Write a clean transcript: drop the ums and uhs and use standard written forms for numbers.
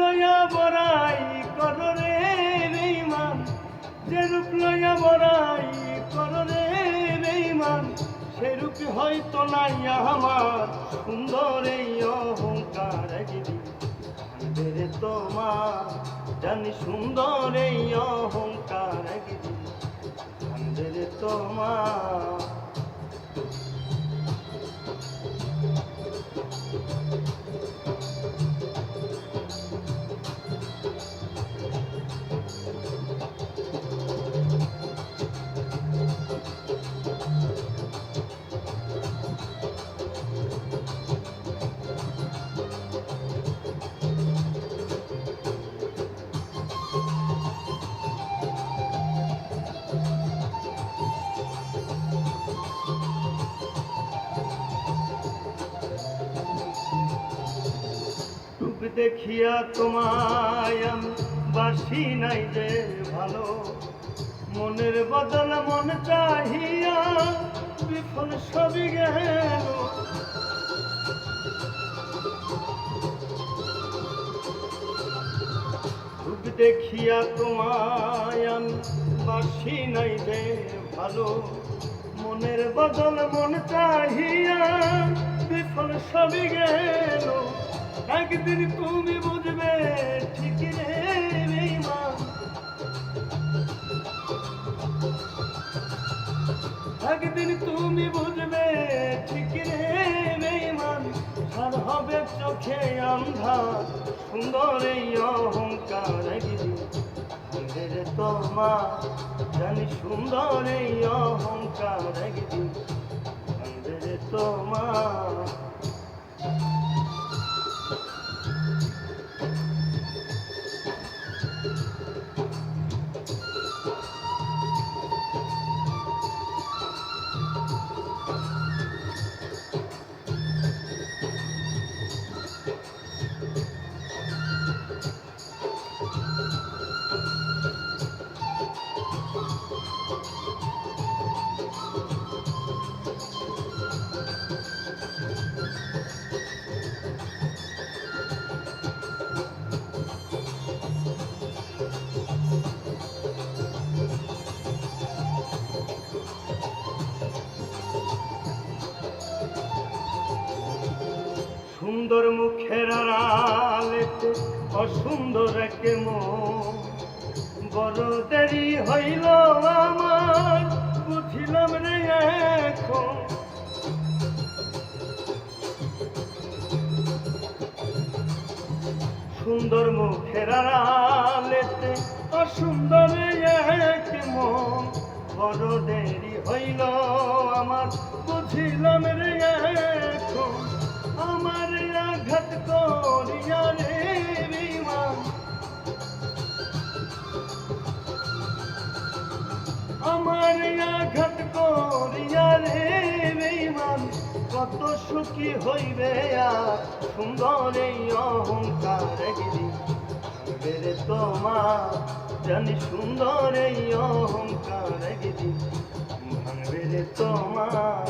লইয়া বড়াই কররে বেঈমান, যে রূপ লইয়া বড়াই কররে বেঈমান, সে রূপ হয়তো নাই আমার সুন্দর এই অহংকার। একদিন ভাঙবে রে তোমার জানি সুন্দর এই অহংকার, একদিন ভাঙবে রে তোমার। রূপ দেখিয়া তোমায় আমি বাসি নাই যে ভালো, মনের বদল মন চাহিয়া বিফল সবই গেল। রূপ দেখিয়া তোমায় আমি বাসি নাই যে ভালো, মনের বদল মন চাহিয়া বিফল সবই গেল। একদিন তুমি বুঝবে ঠিক রে বেঈমান, একদিন তুমি বুঝবে ঠিক রে বেঈমান, আর হবে চোখে আন্ধার সুন্দর এই অহংকার। একদিন ভাঙবে রে তোমার জানি সুন্দর এই অহংকার, একদিন ভাঙবে রে তোমার। সুন্দর মুখের আড়ালেতে অসুন্দর এক মন, বড় দেরি হইল আমার বুঝিলাম রে এখন। সুন্দর মুখের আড়ালেতে অসুন্দর এক মন, বড় দেরি হইল আমার বুঝিলাম রে এখন। আমার আঘাত করিয়া রে বেঈমান, আমার আঘাত করিয়া রে বেঈমান, কত সুখী হইবে আর সুন্দর এই অহংকার। একদিন ভাঙবে রে তোমার জানি সুন্দর এই অহংকার, একদিন ভাঙবে রে তোমার।